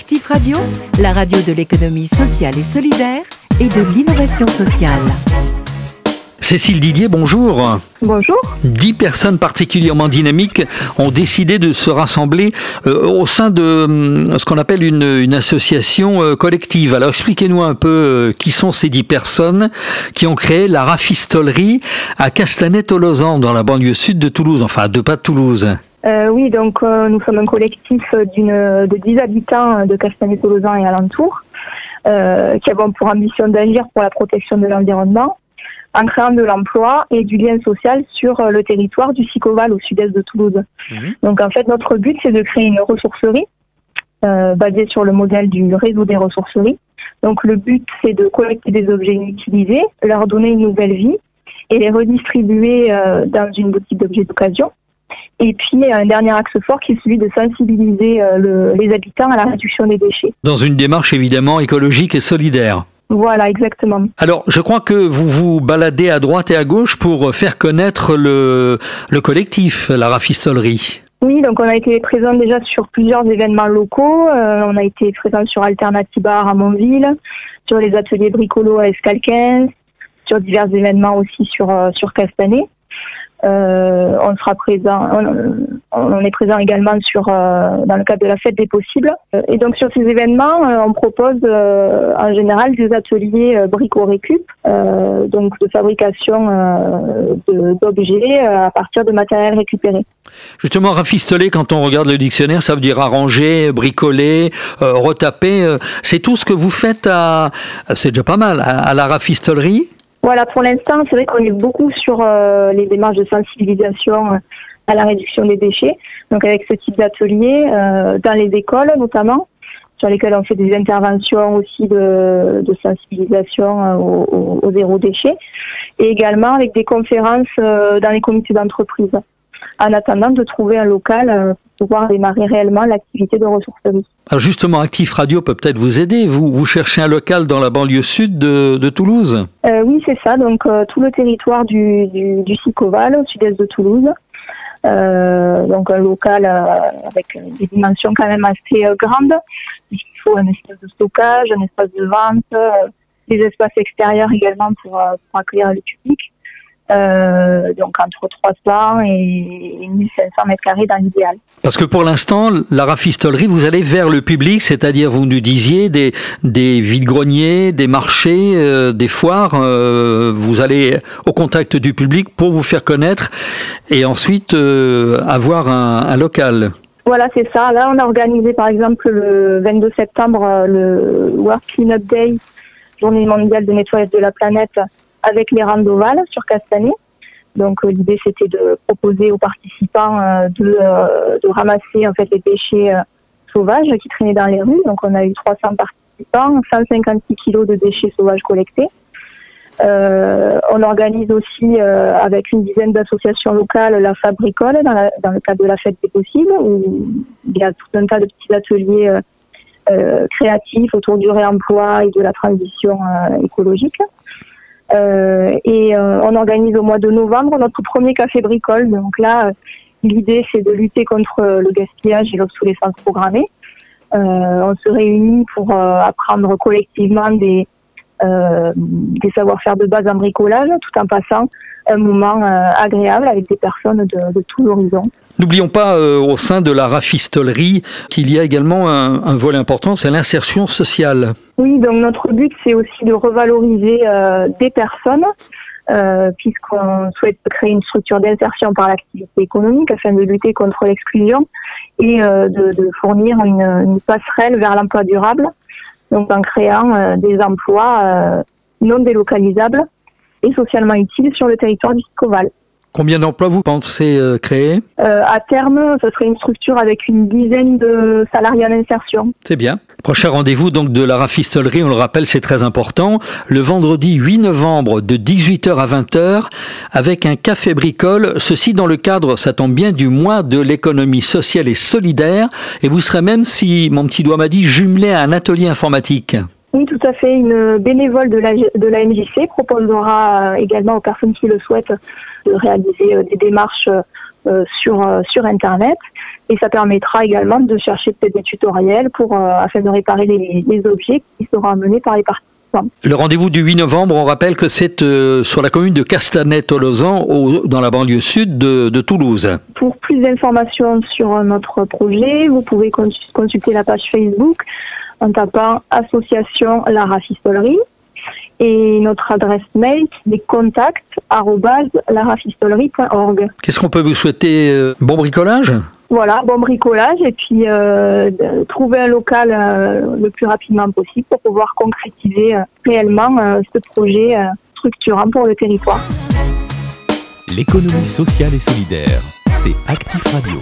Actif Radio, la radio de l'économie sociale et solidaire et de l'innovation sociale. Cécile Didier, bonjour. Bonjour. 10 personnes particulièrement dynamiques ont décidé de se rassembler au sein de ce qu'on appelle une association collective. Alors expliquez-nous un peu qui sont ces 10 personnes qui ont créé la rafistolerie à Castanet-Tolosan dans la banlieue sud de Toulouse, enfin à 2 pas de Toulouse. Oui, donc nous sommes un collectif de 10 habitants de Castanet-Tolosan et alentours qui avons pour ambition d'agir pour la protection de l'environnement en créant de l'emploi et du lien social sur le territoire du Sicoval au sud-est de Toulouse. Donc en fait, notre but, c'est de créer une ressourcerie basée sur le modèle du réseau des ressourceries. Donc le but, c'est de collecter des objets inutilisés, leur donner une nouvelle vie et les redistribuer dans une boutique d'objets d'occasion. Et puis un dernier axe fort qui est celui de sensibiliser les habitants à la réduction des déchets. Dans une démarche évidemment écologique et solidaire. Voilà, exactement. Alors, je crois que vous vous baladez à droite et à gauche pour faire connaître le collectif, la rafistolerie. Oui, donc on a été présent déjà sur plusieurs événements locaux. On a été présent sur Alternatibar à Montville, sur les ateliers bricolo à Escalquens, sur divers événements aussi sur Castanet. On sera présent, on est présent également dans le cadre de la fête des possibles. Et donc sur ces événements, on propose en général des ateliers brico-récup, donc de fabrication d'objets à partir de matériel récupéré. Justement, rafistoler, quand on regarde le dictionnaire, ça veut dire arranger, bricoler, retaper. C'est tout ce que vous faites c'est déjà pas mal, à la rafistolerie? Voilà, pour l'instant, c'est vrai qu'on est beaucoup sur les démarches de sensibilisation à la réduction des déchets. Donc avec ce type d'atelier, dans les écoles notamment, sur lesquelles on fait des interventions aussi de sensibilisation au zéro déchet. Et également avec des conférences dans les comités d'entreprise, en attendant de trouver un local pour pouvoir démarrer réellement l'activité de ressourcerie. Alors justement, Actif Radio peut peut-être vous aider. Vous cherchez un local dans la banlieue sud de Toulouse? Oui, c'est ça. Donc tout le territoire du Sicoval, au sud-est de Toulouse. Donc un local avec des dimensions quand même assez grandes. Il faut un espace de stockage, un espace de vente, des espaces extérieurs également pour accueillir le public. Donc entre 300 et 1500 mètres carrés dans l'idéal. Parce que pour l'instant, la rafistolerie, vous allez vers le public, c'est-à-dire, vous nous disiez, des vide-greniers, des marchés, des foires, vous allez au contact du public pour vous faire connaître et ensuite avoir un local. Voilà, c'est ça. Là, on a organisé par exemple le 22 septembre le World Cleanup Day, journée mondiale de nettoyage de la planète, avec les randovales sur Castanet. Donc l'idée c'était de proposer aux participants de ramasser en fait les déchets sauvages qui traînaient dans les rues. Donc on a eu 300 participants, 156 kilos de déchets sauvages collectés. On organise aussi avec une dizaine d'associations locales la Fabricole dans le cadre de la fête des possibles, où il y a tout un tas de petits ateliers créatifs autour du réemploi et de la transition écologique. On organise au mois de novembre notre premier café bricole. Donc là, l'idée c'est de lutter contre le gaspillage et l'obsolescence programmée. On se réunit pour apprendre collectivement des savoir-faire de base en bricolage, tout en passant un moment agréable avec des personnes de tous horizons. N'oublions pas au sein de la rafistolerie qu'il y a également un volet important, c'est l'insertion sociale. Oui, donc notre but c'est aussi de revaloriser des personnes puisqu'on souhaite créer une structure d'insertion par l'activité économique afin de lutter contre l'exclusion et de fournir une passerelle vers l'emploi durable, donc en créant des emplois non délocalisables et socialement utiles sur le territoire du Sicoval. Combien d'emplois vous pensez créer? À terme, ce serait une structure avec une dizaine de salariés en insertion. C'est bien. Prochain rendez-vous donc de la rafistolerie, on le rappelle, c'est très important. Le vendredi 8 novembre de 18h à 20h avec un café bricole. Ceci dans le cadre, ça tombe bien, du mois de l'économie sociale et solidaire. Et vous serez même, si mon petit doigt m'a dit, jumelé à un atelier informatique. Oui, tout à fait. Une bénévole de la MJC proposera également aux personnes qui le souhaitent de réaliser des démarches sur Internet, et ça permettra également de chercher peut-être des tutoriels afin de réparer les objets qui seront amenés par les participants. Le rendez-vous du 8 novembre, on rappelle que c'est sur la commune de Castanet-Tolosan, dans la banlieue sud de Toulouse. Pour plus d'informations sur notre projet, vous pouvez consulter la page Facebook en tapant Association La Rafistolerie, et notre adresse mail est contact@larafistolerie.org. Qu'est-ce qu'on peut vous souhaiter? Bon bricolage? Voilà, bon bricolage, et puis trouver un local le plus rapidement possible pour pouvoir concrétiser réellement ce projet structurant pour le territoire. L'économie sociale et solidaire, c'est Actif Radio.